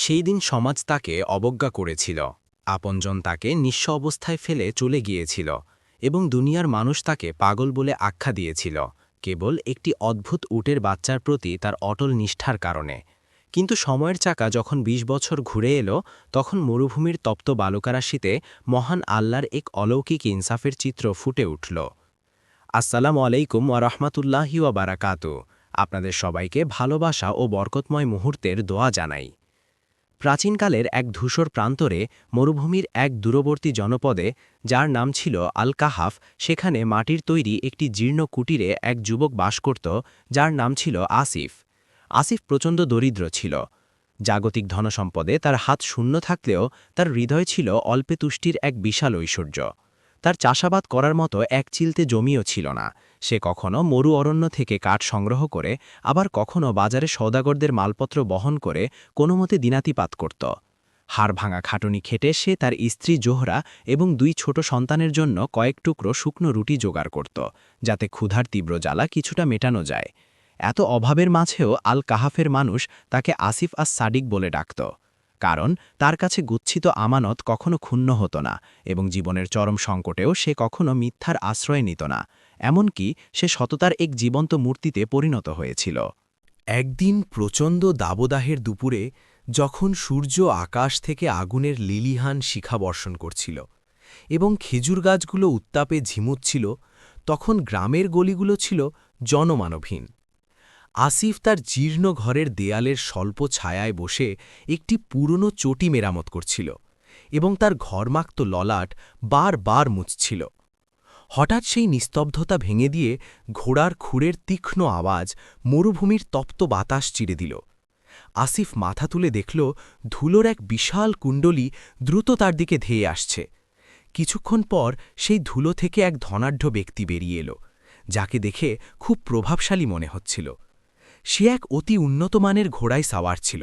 সেই দিন সমাজ তাকে অবজ্ঞা করেছিল, আপনজন তাকে নিঃস্ব অবস্থায় ফেলে চলে গিয়েছিল এবং দুনিয়ার মানুষ তাকে পাগল বলে আখ্যা দিয়েছিল, কেবল একটি অদ্ভুত উটের বাচ্চার প্রতি তার অটল নিষ্ঠার কারণে। কিন্তু সময়ের চাকা যখন ২০ বছর ঘুরে এলো, তখন মরুভূমির তপ্ত বালুকারাশিতে মহান আল্লাহর এক অলৌকিক ইনসাফের চিত্র ফুটে উঠল। আসসালামু আলাইকুম ওয়া রাহমাতুল্লাহি ওয়া বারাকাতু। আপনাদের সবাইকে ভালোবাসা ও বরকতময় মুহূর্তের দোয়া জানাই। প্রাচীনকালের এক ধূসর প্রান্তরে মরুভূমির এক দূরবর্তী জনপদে, যার নাম ছিল আল কাহাফ, সেখানে মাটির তৈরি একটি জীর্ণ কুটিরে এক যুবক বাস করত, যার নাম ছিল আসিফ। আসিফ প্রচণ্ড দরিদ্র ছিল। জাগতিক ধনসম্পদে তার হাত শূন্য থাকলেও তার হৃদয় ছিল অল্পে তুষ্টির এক বিশাল ঐশ্বর্য। তার চাষাবাদ করার মতো এক চিলতে জমিও ছিল না। সে কখনো মরু অরণ্য থেকে কাঠ সংগ্রহ করে, আবার কখনো বাজারে সওদাগরদের মালপত্র বহন করে কোনোমতে দিনাতিপাত করত। হাড় ভাঙা খাটুনি খেটে সে তার স্ত্রী জোহরা এবং ২ ছোট সন্তানের জন্য কয়েক টুকরো শুকনো রুটি জোগাড় করত, যাতে ক্ষুধার তীব্র জ্বালা কিছুটা মেটানো যায়। এত অভাবের মাঝেও আল কাহাফের মানুষ তাকে আসিফ আস সাদিক বলে ডাকত, কারণ তার কাছে গুচ্ছিত আমানত কখনো ক্ষুণ্ণ হতো না এবং জীবনের চরম সংকটেও সে কখনো মিথ্যার আশ্রয় নিত না। এমনকি সে সততার এক জীবন্ত মূর্তিতে পরিণত হয়েছিল। একদিন প্রচণ্ড দাবদাহের দুপুরে, যখন সূর্য আকাশ থেকে আগুনের লিলিহান শিখা বর্ষণ করছিল এবং খেজুর গাছগুলো উত্তাপে ঝিমুচ্ছিল, তখন গ্রামের গলিগুলো ছিল জনমানবহীন। আসিফ তার জীর্ণ ঘরের দেয়ালের স্বল্প ছায়ায় বসে একটি পুরনো চটি মেরামত করছিল এবং তার ঘরমাক্ত ললাট বার মুছছিল। হঠাৎ সেই নিস্তব্ধতা ভেঙে দিয়ে ঘোড়ার খুরের তীক্ষ্ণ আওয়াজ মরুভূমির তপ্ত বাতাস চিরে দিল। আসিফ মাথা তুলে দেখল, ধুলোর এক বিশাল কুণ্ডলী দ্রুত তার দিকে ধেয়ে আসছে। কিছুক্ষণ পর সেই ধুলো থেকে এক ধনাঢ্য ব্যক্তি বেরিয়ে এলো, যাকে দেখে খুব প্রভাবশালী মনে হচ্ছিল। সে এক অতি উন্নতমানের ঘোড়ায় সাওয়ার ছিল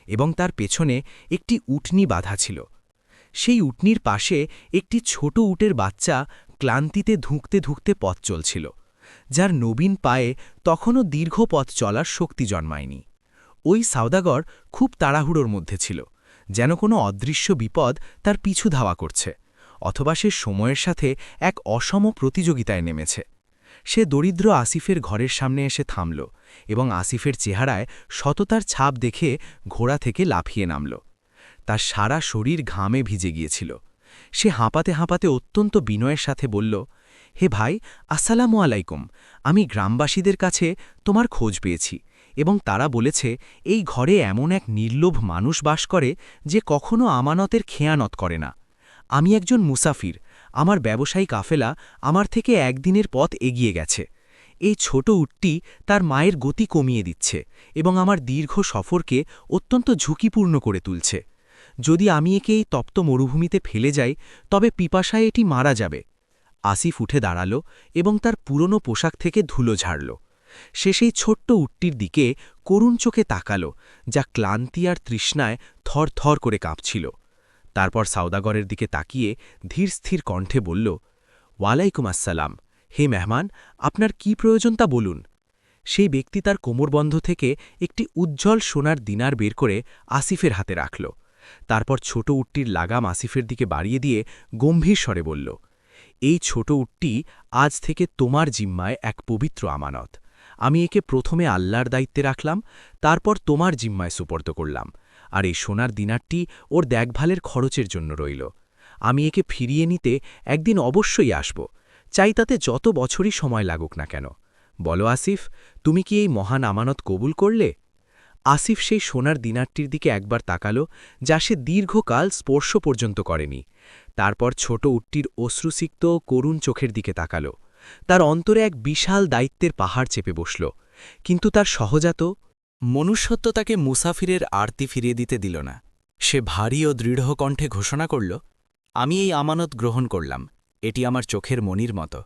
এবং তার পেছনে একটি উটনি বাঁধা ছিল। সেই উটনির পাশে একটি ছোট উটের বাচ্চা ক্লান্তিতে ধুঁকতে পথ চলছিল, যার নবীন পায়ে তখনও দীর্ঘ পথ চলার শক্তি জন্মায়নি। ওই সওদাগর খুব তাড়াহুড়োর মধ্যে ছিল, যেন কোনো অদৃশ্য বিপদ তার পিছু ধাওয়া করছে, অথবা সে সময়ের সাথে এক অসম প্রতিযোগিতায় নেমেছে। সে দরিদ্র আসিফের ঘরের সামনে এসে থামল এবং আসিফের চেহারায় সততার ছাপ দেখে ঘোড়া থেকে লাফিয়ে নামল। তার সারা শরীর ঘামে ভিজে গিয়েছিল। সে হাঁপাতে অত্যন্ত বিনয়ের সাথে বলল, হে ভাই, আসসালামু আলাইকুম। আমি গ্রামবাসীদের কাছে তোমার খোঁজ পেয়েছি এবং তারা বলেছে এই ঘরে এমন এক নির্লোভ মানুষ বাস করে যে কখনো আমানতের খেয়ানত করে না। আমি একজন মুসাফির, আমার ব্যবসায়ী কাফেলা আমার থেকে একদিনের পথ এগিয়ে গেছে। এই ছোট উটটি তার মায়ের গতি কমিয়ে দিচ্ছে এবং আমার দীর্ঘ সফরকে অত্যন্ত ঝুঁকিপূর্ণ করে তুলছে। যদি আমি একে এই তপ্ত মরুভূমিতে ফেলে যাই, তবে পিপাসায় এটি মারা যাবে। আসিফ উঠে দাঁড়াল এবং তার পুরনো পোশাক থেকে ধুলো ঝাড়ল। সে সেই ছোট্ট উটটির দিকে করুণ চোখে তাকাল, যা ক্লান্তি আর তৃষ্ণায় থরথর করে কাঁপছিল। তারপর সওদাগরের দিকে তাকিয়ে ধীরস্থির কণ্ঠে বলল, ওয়ালাইকুম আসসালাম। হে মেহমান, আপনার কি প্রয়োজন তা বলুন। সেই ব্যক্তি তার কোমরবন্ধ থেকে একটি উজ্জ্বল সোনার দিনার বের করে আসিফের হাতে রাখল। তারপর ছোট উটটির লাগাম আসিফের দিকে বাড়িয়ে দিয়ে গম্ভীর স্বরে বলল, এই ছোট উটটি আজ থেকে তোমার জিম্মায় এক পবিত্র আমানত। আমি একে প্রথমে আল্লাহর দায়িত্বে রাখলাম, তারপর তোমার জিম্মায় সুপর্দ করলাম, আর এই সোনার দিনারটি ওর দেখভালের খরচের জন্য রইল। আমি একে ফিরিয়ে নিতে একদিন অবশ্যই আসব, চাই তাতে যত বছরই সময় লাগুক না কেন। বলো আসিফ, তুমি কি এই মহান আমানত কবুল করলে? আসিফ সেই সোনার দিনারটির দিকে একবার তাকাল, যা সে দীর্ঘকাল স্পর্শ পর্যন্ত করেনি। তারপর ছোট উটটির অশ্রুসিক্ত করুণ চোখের দিকে তাকাল। তার অন্তরে এক বিশাল দায়িত্বের পাহাড় চেপে বসল, কিন্তু তার সহজাত মনুষ্যত্ব তাকে মুসাফিরের আরতি ফিরিয়ে দিতে দিল না। সে ভারী ও দৃঢ় কণ্ঠে ঘোষণা করল, আমি এই আমানত গ্রহণ করলাম। এটি আমার চোখের মণির মতো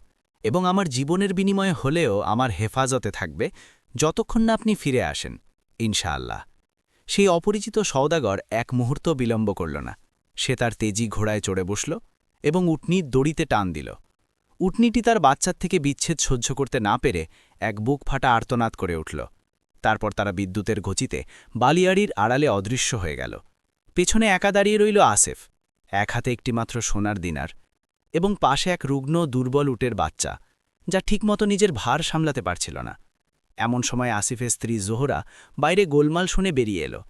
এবং আমার জীবনের বিনিময়ে হলেও আমার হেফাজতে থাকবে যতক্ষণ না আপনি ফিরে আসেন, ইনশাআল্লাহ। সেই অপরিচিত সওদাগর এক মুহূর্ত বিলম্ব করল না। সে তার তেজি ঘোড়ায় চড়ে বসল এবং উটনির দড়িতে টান দিল। উটনিটি তার বাচ্চার থেকে বিচ্ছেদ সহ্য করতে না পেরে এক বুক ফাটা আর্তনাদ করে উঠল। তারপর তারা বিদ্যুতের গতিতে বালিয়াড়ির আড়ালে অদৃশ্য হয়ে গেল। পেছনে একা দাঁড়িয়ে রইল আসিফ, এক হাতে একটিমাত্র সোনার দিনার, এবং পাশে এক রুগ্ন দুর্বল উটের বাচ্চা, যা ঠিকমতো নিজের ভার সামলাতে পারছিল না। এমন সময় আসিফের স্ত্রী জোহরা বাইরে গোলমাল শুনে বেরিয়ে এলো।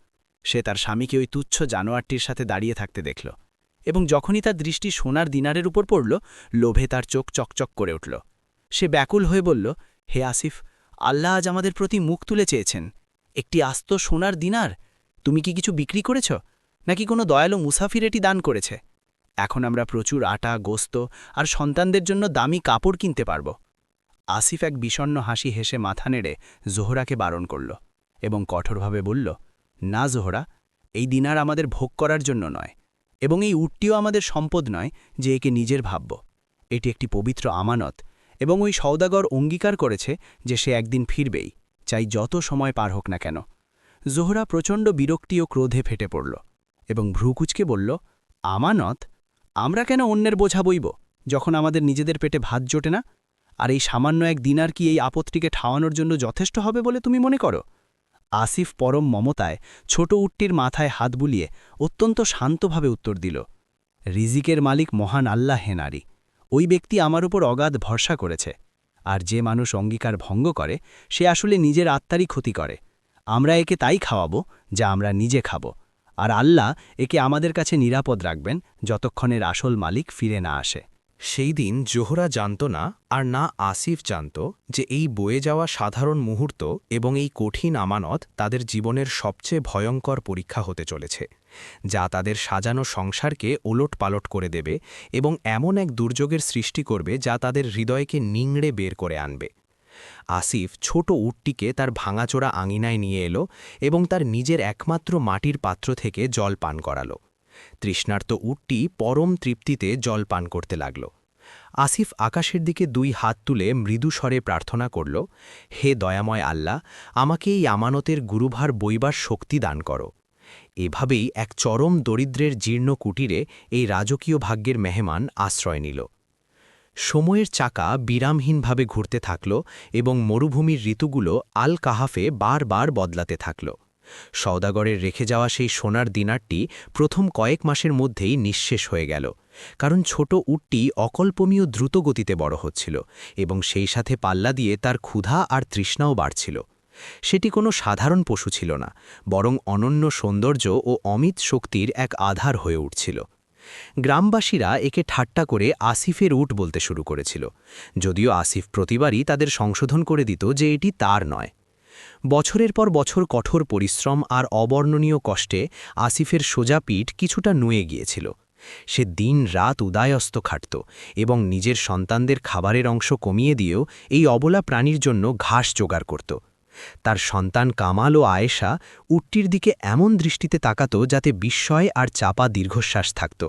সে তার স্বামীকে ওই তুচ্ছ জানোয়ারটির সাথে দাঁড়িয়ে থাকতে দেখল, এবং যখনই তার দৃষ্টি সোনার দিনারের উপর পড়ল, লোভে তার চোখ চকচক করে উঠল। সে ব্যাকুল হয়ে বলল, হে আসিফ, আল্লাহ আজ আমাদের প্রতি মুখ তুলে চেয়েছেন। একটি আস্ত সোনার দিনার! তুমি কি কিছু বিক্রি করেছ, নাকি কোনো দয়ালু মুসাফির এটি দান করেছে? এখন আমরা প্রচুর আটা, গোস্ত আর সন্তানদের জন্য দামি কাপড় কিনতে পারব। আসিফ এক বিষণ্ণ হাসি হেসে মাথা নেড়ে জোহরাকে বারণ করল এবং কঠোরভাবে বলল, না জোহরা, এই দিনার আমাদের ভোগ করার জন্য নয়, এবং এই উটটিও আমাদের সম্পদ নয় যে একে নিজের ভাবব। এটি একটি পবিত্র আমানত, এবং ওই সওদাগর অঙ্গীকার করেছে যে সে একদিন ফিরবেই, চাই যত সময় পার হোক না কেন। জোহরা প্রচণ্ড বিরক্তি ও ক্রোধে ফেটে পড়ল এবং ভ্রুকুচকে বলল, আমানত? আমরা কেন অন্যের বোঝা বইব, যখন আমাদের নিজেদের পেটে ভাত জোটে না? আর এই সামান্য এক দিনার কি এই আপত্তিকে ঠাওয়ানোর জন্য যথেষ্ট হবে বলে তুমি মনে করো? আসিফ পরম মমতায় ছোট উটটির মাথায় হাত বুলিয়ে অত্যন্ত শান্তভাবে উত্তর দিল, রিজিকের মালিক মহান আল্লাহ হে নারী। ওই ব্যক্তি আমার উপর অগাধ ভরসা করেছে, আর যে মানুষ অঙ্গীকার ভঙ্গ করে সে আসলে নিজের আত্মারই ক্ষতি করে। আমরা একে তাই খাওয়াবো যা আমরা নিজে খাব, আর আল্লাহ একে আমাদের কাছে নিরাপদ রাখবেন যতক্ষণের আসল মালিক ফিরে না আসে। সেই দিন জোহরা জানত না, আর না আসিফ জানত, যে এই বয়ে যাওয়া সাধারণ মুহূর্ত এবং এই কঠিন আমানত তাদের জীবনের সবচেয়ে ভয়ঙ্কর পরীক্ষা হতে চলেছে, যা তাদের সাজানো সংসারকে ওলটপালট করে দেবে এবং এমন এক দুর্যোগের সৃষ্টি করবে যা তাদের হৃদয়কে নিংড়ে বের করে আনবে। আসিফ ছোট উটটিকে তার ভাঙাচোরা আঙিনায় নিয়ে এলো এবং তার নিজের একমাত্র মাটির পাত্র থেকে জল পান করালো। তৃষ্ণার্ত উটটি পরম তৃপ্তিতে জল পান করতে লাগল। আসিফ আকাশের দিকে দুই হাত তুলে মৃদু স্বরে প্রার্থনা করল, হে দয়াময় আল্লাহ, আমাকে এই আমানতের গুরুভার বইবার শক্তি দান করো। এভাবেই এক চরম দরিদ্রের জীর্ণ কুটিরে এই রাজকীয় ভাগ্যের মেহমান আশ্রয় নিল। সময়ের চাকা বিরামহীনভাবে ঘুরতে থাকল এবং মরুভূমির ঋতুগুলো আল কাহাফে বারবার বদলাতে থাকল। সওদাগরের রেখে যাওয়া সেই সোনার দিনারটি প্রথম কয়েক মাসের মধ্যেই নিঃশেষ হয়ে গেল, কারণ ছোট উটটি অকল্পনীয় দ্রুত গতিতে বড় হচ্ছিল এবং সেই সাথে পাল্লা দিয়ে তার ক্ষুধা আর তৃষ্ণাও বাড়ছিল। সেটি কোনো সাধারণ পশু ছিল না, বরং অনন্য সৌন্দর্য ও অমিত শক্তির এক আধার হয়ে উঠছিল। গ্রামবাসীরা একে ঠাট্টা করে আসিফের উট বলতে শুরু করেছিল, যদিও আসিফ প্রতিবারই তাদের সংশোধন করে দিত যে এটি তার নয়। বছরের পর বছর কঠোর পরিশ্রম আর অবর্ণনীয় কষ্টে আসিফের সোজা পিঠ কিছুটা নুয়ে গিয়েছিল। সে দিন রাত উদয়স্ত খাটত এবং নিজের সন্তানদের খাবারের অংশ কমিয়ে দিয়েও এই অবলা প্রাণীর জন্য ঘাস জোগাড় করত। তার সন্তান কামাল ও আয়েশা উটটির দিকে এমন দৃষ্টিতে তাকাত যাতে বিস্ময় আর চাপা দীর্ঘশ্বাস থাকত।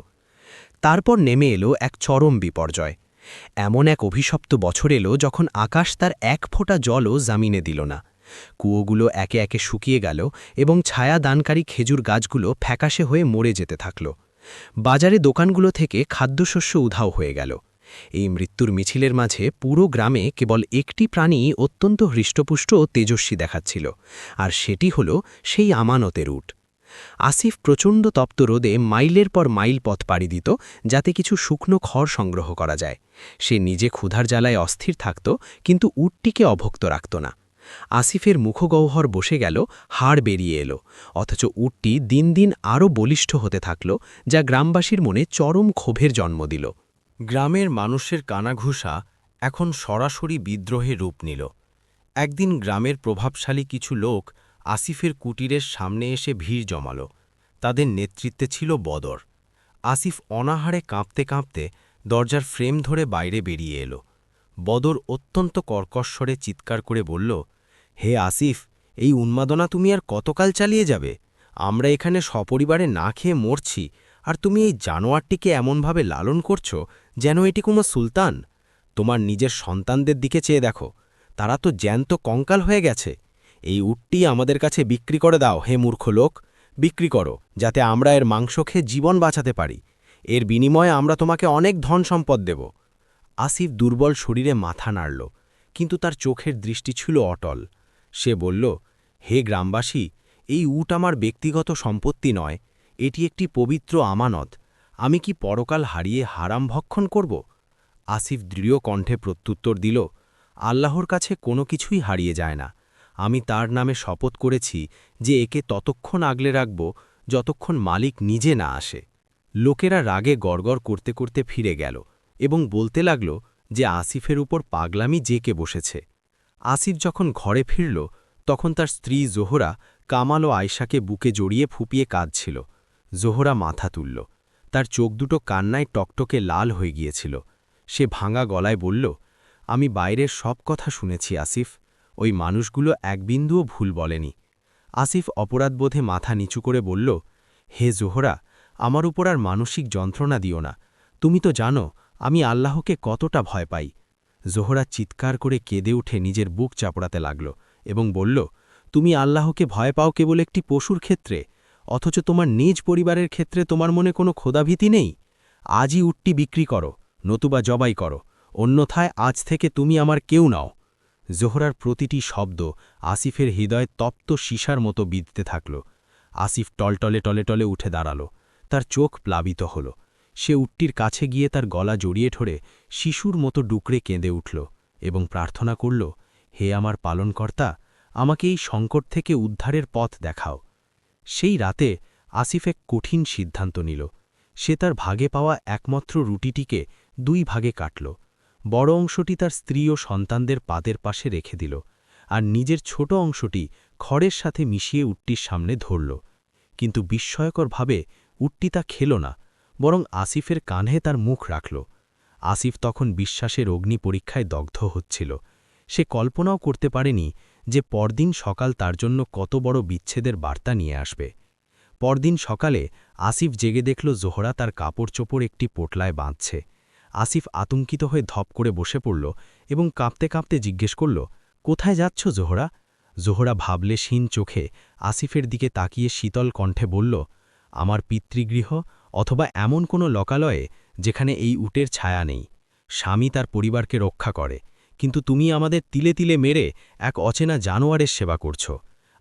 তারপর নেমে এলো এক চরম বিপর্যয়। এমন এক অভিশপ্ত বছর এলো যখন আকাশ তার এক ফোঁটা জলও জামিনে দিল না। কুয়োগুলো একে একে শুকিয়ে গেল এবং ছায়া দানকারী খেজুর গাছগুলো ফ্যাকাশে হয়ে মরে যেতে থাকল। বাজারে দোকানগুলো থেকে খাদ্যশস্য উধাও হয়ে গেল। এই মৃত্যুর মিছিলের মাঝে পুরো গ্রামে কেবল একটি প্রাণী অত্যন্ত হৃষ্টপুষ্ট ও তেজস্বী দেখাচ্ছিল, আর সেটি হল সেই আমানতের উট। আসিফ প্রচণ্ড তপ্ত রোদে মাইলের পর মাইল পথ পাড়ি দিত যাতে কিছু শুকনো খড় সংগ্রহ করা যায়। সে নিজে ক্ষুধার জ্বালায় অস্থির থাকত, কিন্তু উটটিকে অভুক্ত রাখত না। আসিফের মুখগহ্বর বসে গেল, হাড় বেরিয়ে এলো, অথচ উটটি দিন দিন আরও বলিষ্ঠ হতে থাকল, যা গ্রামবাসীর মনে চরম ক্ষোভের জন্ম দিল। গ্রামের মানুষের কানাঘুষা এখন সরাসরি বিদ্রোহে রূপ নিল। একদিন গ্রামের প্রভাবশালী কিছু লোক আসিফের কুটিরের সামনে এসে ভিড় জমাল। তাদের নেতৃত্বে ছিল বদর। আসিফ অনাহারে কাঁপতে কাঁপতে দরজার ফ্রেম ধরে বাইরে বেরিয়ে এলো। বদর অত্যন্ত কর্কশ্বরে চিৎকার করে বলল, হে আসিফ, এই উন্মাদনা তুমি আর কতকাল চালিয়ে যাবে? আমরা এখানে সপরিবারে না খেয়ে মরছি, আর তুমি এই জানোয়ারটিকে এমনভাবে লালন করছো যেন এটি কোনো সুলতান। তোমার নিজের সন্তানদের দিকে চেয়ে দেখো, তারা তো জ্যান্ত কঙ্কাল হয়ে গেছে। এই উটটি আমাদের কাছে বিক্রি করে দাও, হে মূর্খ লোক, বিক্রি করো, যাতে আমরা এর মাংস খেয়ে জীবন বাঁচাতে পারি। এর বিনিময়ে আমরা তোমাকে অনেক ধন সম্পদ দেব। আসিফ দুর্বল শরীরে মাথা নাড়ল, কিন্তু তার চোখের দৃষ্টি ছিল অটল। সে বলল, হে গ্রামবাসী, এই উট আমার ব্যক্তিগত সম্পত্তি নয়, এটি একটি পবিত্র আমানত। আমি কি পরকাল হারিয়ে হারাম ভক্ষণ করব? আসিফ দৃঢ় কণ্ঠে প্রত্যুত্তর দিল, আল্লাহর কাছে কোনো কিছুই হারিয়ে যায় না। আমি তার নামে শপথ করেছি যে একে ততক্ষণ আগলে রাখব যতক্ষণ মালিক নিজে না আসে। লোকেরা রাগে গড়গড় করতে করতে ফিরে গেল এবং বলতে লাগল যে আসিফের উপর পাগলামি জেকে বসেছে। আসিফ যখন ঘরে ফিরল তখন তার স্ত্রী জোহরা কামাল ও আয়শাকে বুকে জড়িয়ে ফুপিয়ে কাঁদছিল। জোহরা মাথা তুলল, তার চোখ দুটো কান্নায় টকটকে লাল হয়ে গিয়েছিল। সে ভাঙা গলায় বলল, আমি বাইরের সব কথা শুনেছি আসিফ, ওই মানুষগুলো এক বিন্দুও ভুল বলেনি। আসিফ অপরাধবোধে মাথা নিচু করে বলল, হে জোহরা, আমার উপর আর মানসিক যন্ত্রণা দিও না। তুমি তো জানো আমি আল্লাহকে কতটা ভয় পাই। জোহরা চিৎকার করে কেঁদে উঠে নিজের বুক চাপড়াতে লাগল এবং বলল, তুমি আল্লাহকে ভয় পাও কেবল একটি পশুর ক্ষেত্রে, অথচ তোমার নিজ পরিবারের ক্ষেত্রে তোমার মনে কোনো খোদাভীতি নেই। আজই উটটি বিক্রি করো, নতুবা জবাই করো, অন্যথায় আজ থেকে তুমি আমার কেউ নাও। জোহরার প্রতিটি শব্দ আসিফের হৃদয়ে তপ্ত সীসার মতো বিঁধতে থাকল। আসিফ টলটলে টলে টলে উঠে দাঁড়াল, তার চোখ প্লাবিত হল। সে উটটির কাছে গিয়ে তার গলা জড়িয়ে ধরে শিশুর মতো ডুকরে কেঁদে উঠল এবং প্রার্থনা করল, হে আমার পালনকর্তা, আমাকে এই সংকট থেকে উদ্ধারের পথ দেখাও। সেই রাতে আসিফ এক কঠিন সিদ্ধান্ত নিল। সে তার ভাগে পাওয়া একমাত্র রুটিটিকে 2 ভাগে কাটল। বড় অংশটি তার স্ত্রী ও সন্তানদের পাদের পাশে রেখে দিল, আর নিজের ছোট অংশটি খড়ের সাথে মিশিয়ে উটটির সামনে ধরল। কিন্তু বিস্ময়করভাবে উটটি তা খেল না, বরং আসিফের কাঁধে তার মুখ রাখল। আসিফ তখন বিশ্বাসের অগ্নি পরীক্ষায় দগ্ধ হচ্ছিল। সে কল্পনাও করতে পারেনি যে পরদিন সকাল তার জন্য কত বড় বিচ্ছেদের বার্তা নিয়ে আসবে। পরদিন সকালে আসিফ জেগে দেখল জোহরা তার কাপড় চোপড় একটি পোটলায় বাঁধছে। আসিফ আতঙ্কিত হয়ে ধপ করে বসে পড়ল এবং কাঁপতে কাঁপতে জিজ্ঞেস করল, কোথায় যাচ্ছ জোহরা? জোহরা ভাবলেশহীন চোখে আসিফের দিকে তাকিয়ে শীতল কণ্ঠে বলল, আমার পিতৃগৃহ অথবা এমন কোনো লোকালয়ে যেখানে এই উটের ছায়া নেই। স্বামী তার পরিবারকে রক্ষা করে, কিন্তু তুমি আমাদের তিলে তিলে মেরে এক অচেনা জানোয়ারের সেবা করছ।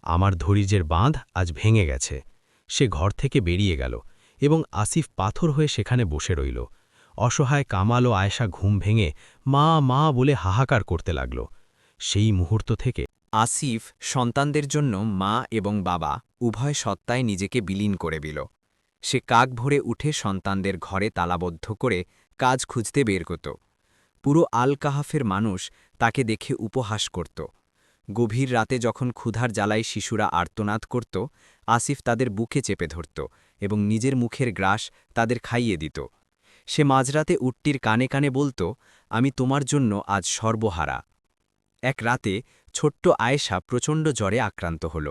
আমার ধৈর্যের বাঁধ আজ ভেঙে গেছে। সে ঘর থেকে বেরিয়ে গেল এবং আসিফ পাথর হয়ে সেখানে বসে রইল। অসহায় কামাল ও আয়েশা ঘুম ভেঙে মা মা বলে হাহাকার করতে লাগল। সেই মুহূর্ত থেকে আসিফ সন্তানদের জন্য মা এবং বাবা উভয় সত্তায় নিজেকে বিলীন করে দিল। সে কাক ভরে উঠে সন্তানদের ঘরে তালাবদ্ধ করে কাজ খুঁজতে বের করত। পুরো আল কাহাফের মানুষ তাকে দেখে উপহাস করত। গভীর রাতে যখন ক্ষুধার জ্বালায় শিশুরা আর্তনাদ করত, আসিফ তাদের বুকে চেপে ধরত এবং নিজের মুখের গ্রাস তাদের খাইয়ে দিত। সে মাঝরাতে উটটির কানে কানে বলত, আমি তোমার জন্য আজ সর্বহারা। এক রাতে ছোট্ট আয়েশা প্রচণ্ড জ্বরে আক্রান্ত হল।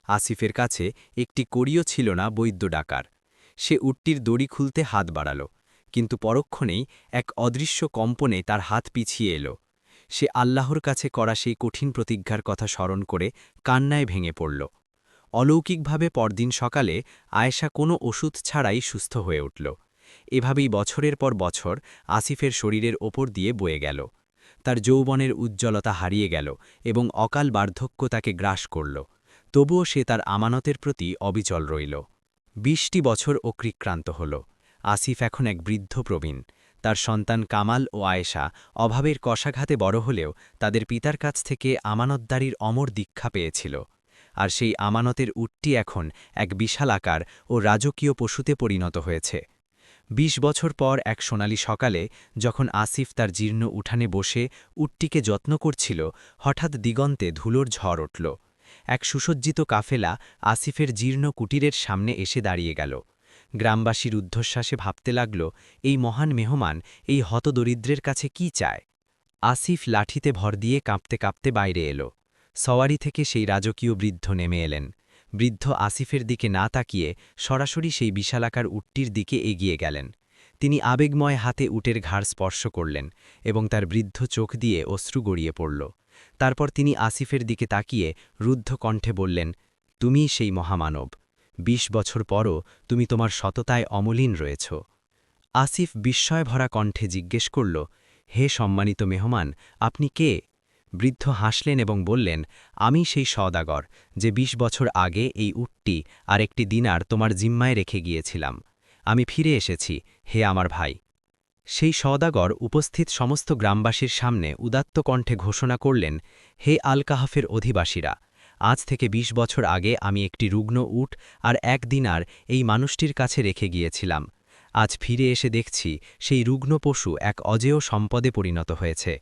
আসিফের কাছে একটি কড়িও ছিল না বৈদ্য ডাকার। সে উটটির দড়ি খুলতে হাত বাড়াল, কিন্তু পরক্ষণেই এক অদৃশ্য কম্পনে তার হাত পিছিয়ে এল। সে আল্লাহর কাছে করা সেই কঠিন প্রতিজ্ঞার কথা স্মরণ করে কান্নায় ভেঙে পড়ল। অলৌকিকভাবে পরদিন সকালে আয়েশা কোনো ওষুধ ছাড়াই সুস্থ হয়ে উঠল। এভাবেই বছরের পর বছর আসিফের শরীরের ওপর দিয়ে বয়ে গেল। তার যৌবনের উজ্জ্বলতা হারিয়ে গেল এবং অকাল বার্ধক্য তাকে গ্রাস করল। তবুও সে তার আমানতের প্রতি অবিচল রইল। 20টি বছর অকৃক্রান্ত হল। আসিফ এখন এক বৃদ্ধ প্রবীণ। তার সন্তান কামাল ও আয়েশা অভাবের কষাঘাতে বড় হলেও তাদের পিতার কাছ থেকে আমানতদারির অমর দীক্ষা পেয়েছিল। আর সেই আমানতের উটটি এখন এক বিশাল আকার ও রাজকীয় পশুতে পরিণত হয়েছে। 20 বছর পর এক সোনালি সকালে যখন আসিফ তার জীর্ণ উঠানে বসে উটটিকে যত্ন করছিল, হঠাৎ দিগন্তে ধুলোর ঝড় উঠল। এক সুসজ্জিত কাফেলা আসিফের জীর্ণ কুটিরের সামনে এসে দাঁড়িয়ে গেল। গ্রামবাসীর ঊর্ধ্বশ্বাসে ভাবতে লাগল, এই মহান মেহমান এই হতদরিদ্রের কাছে কি চায়। আসিফ লাঠিতে ভর দিয়ে কাঁপতে কাঁপতে বাইরে এলো। সওয়ারি থেকে সেই রাজকীয় বৃদ্ধ নেমে এলেন। বৃদ্ধ আসিফের দিকে না তাকিয়ে সরাসরি সেই বিশালাকার উটটির দিকে এগিয়ে গেলেন। তিনি আবেগময় হাতে উটের ঘাড় স্পর্শ করলেন এবং তার বৃদ্ধ চোখ দিয়ে অশ্রু গড়িয়ে পড়ল। তারপর তিনি আসিফের দিকে তাকিয়ে রুদ্ধ কণ্ঠে বললেন, তুমিই সেই মহামানব। 20 বছর পরও তুমি তোমার সততায় অমলিন রয়েছ। আসিফ বিস্ময় ভরা কণ্ঠে জিজ্ঞেস করল, হে সম্মানিত মেহমান, আপনি কে? বৃদ্ধ হাসলেন এবং বললেন, আমি সেই সওদাগর যে ২০ বছর আগে এই উটটি আর একটি দিনার তোমার জিম্মায় রেখে গিয়েছিলাম। আমি ফিরে এসেছি, হে আমার ভাই। সেই সওদাগর উপস্থিত সমস্ত গ্রামবাসীর সামনে উদাত্ত কণ্ঠে ঘোষণা করলেন, হে আল কাহাফের অধিবাসীরা, আজ থেকে ২০ বছর আগে আমি একটি রুগ্ন উট আর ১ দিনার এই মানুষটির কাছে রেখে গিয়েছিলাম। আজ ফিরে এসে দেখছি সেই রুগ্ন পশু এক অজেয় সম্পদে পরিণত হয়েছে।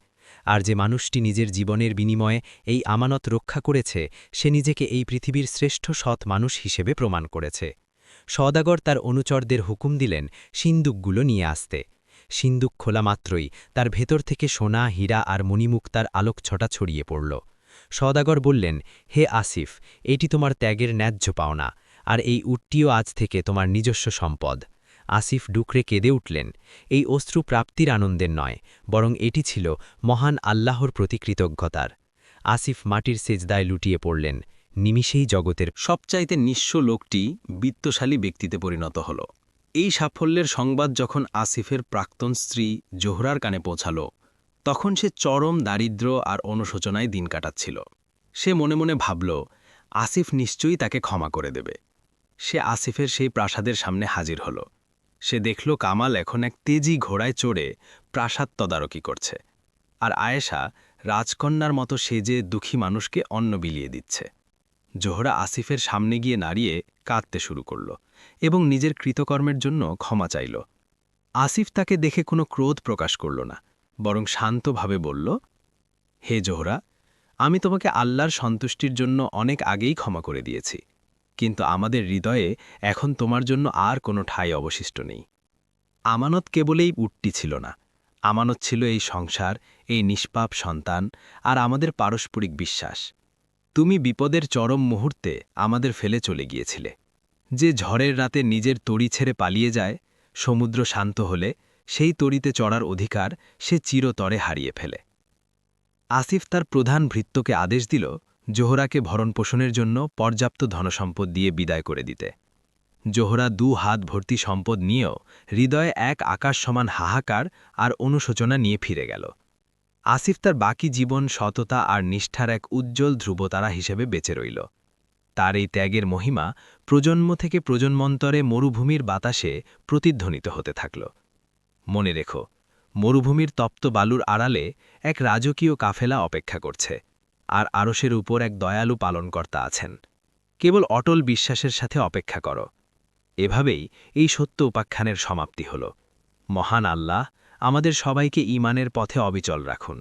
আর যে মানুষটি নিজের জীবনের বিনিময়ে এই আমানত রক্ষা করেছে, সে নিজেকে এই পৃথিবীর শ্রেষ্ঠ সৎ মানুষ হিসেবে প্রমাণ করেছে। সওদাগর তার অনুচরদের হুকুম দিলেন সিন্দুকগুলো নিয়ে আসতে। সিন্দুক খোলা মাত্রই তার ভেতর থেকে সোনা, হীরা আর মণিমুক্তার আলোকছটা ছড়িয়ে পড়ল। সওদাগর বললেন, হে আসিফ, এটি তোমার ত্যাগের ন্যায্য পাওনা, আর এই উটটিও আজ থেকে তোমার নিজস্ব সম্পদ। আসিফ ডুকরে কেঁদে উঠলেন। এই অশ্রু প্রাপ্তির আনন্দের নয়, বরং এটি ছিল মহান আল্লাহর প্রতি কৃতজ্ঞতার। আসিফ মাটির সেজদায় লুটিয়ে পড়লেন। নিমিষেই জগতের সবচাইতে নিঃস্ব লোকটি বিত্তশালী ব্যক্তিতে পরিণত হল। এই সাফল্যের সংবাদ যখন আসিফের প্রাক্তন স্ত্রী জোহরার কানে পৌঁছাল, তখন সে চরম দারিদ্র্য আর অনুশোচনায় দিন কাটাচ্ছিল। সে মনে মনে ভাবল, আসিফ নিশ্চয়ই তাকে ক্ষমা করে দেবে। সে আসিফের সেই প্রাসাদের সামনে হাজির হল। সে দেখল কামাল এখন এক তেজি ঘোড়ায় চড়ে প্রাসাদ তদারকি করছে, আর আয়েশা রাজকন্যার মতো সেজে দুঃখী মানুষকে অন্ন বিলিয়ে দিচ্ছে। জোহরা আসিফের সামনে গিয়ে দাঁড়িয়ে কাঁদতে শুরু করল এবং নিজের কৃতকর্মের জন্য ক্ষমা চাইল। আসিফ তাকে দেখে কোনো ক্রোধ প্রকাশ করল না, বরং শান্তভাবে বলল, হে জোহরা, আমি তোমাকে আল্লাহর সন্তুষ্টির জন্য অনেক আগেই ক্ষমা করে দিয়েছি, কিন্তু আমাদের হৃদয়ে এখন তোমার জন্য আর কোনো ঠাঁই অবশিষ্ট নেই। আমানত কেবল এই উটটি ছিল না, আমানত ছিল এই সংসার, এই নিষ্পাপ সন্তান আর আমাদের পারস্পরিক বিশ্বাস। তুমি বিপদের চরম মুহূর্তে আমাদের ফেলে চলে গিয়েছিলে। যে ঝড়ের রাতে নিজের তরি ছেড়ে পালিয়ে যায়, সমুদ্র শান্ত হলে সেই তরিতে চড়ার অধিকার সে চিরতরে হারিয়ে ফেলে। আসিফ তার প্রধান ভৃত্যকে আদেশ দিল জোহরাকে ভরণপোষণের জন্য পর্যাপ্ত ধনসম্পদ দিয়ে বিদায় করে দিতে। জোহরা ২ হাত ভর্তি সম্পদ নিয়েও হৃদয়ে এক আকাশ সমান হাহাকার আর অনুশোচনা নিয়ে ফিরে গেল। আসিফ তার বাকি জীবন সততা আর নিষ্ঠার এক উজ্জ্বল ধ্রুবতারা হিসেবে বেঁচে রইল। তার এই ত্যাগের মহিমা প্রজন্ম থেকে প্রজন্মান্তরে মরুভূমির বাতাসে প্রতিধ্বনিত হতে থাকল। মনে রেখো, মরুভূমির তপ্ত বালুর আড়ালে এক রাজকীয় কাফেলা অপেক্ষা করছে, আর আরশের উপর এক দয়ালু পালনকর্তা আছেন। কেবল অটল বিশ্বাসের সাথে অপেক্ষা করো। এভাবেই এই সত্য উপাখ্যানের সমাপ্তি হল। মহান আল্লাহ আমাদের সবাইকে ঈমানের পথে অবিচল রাখুন।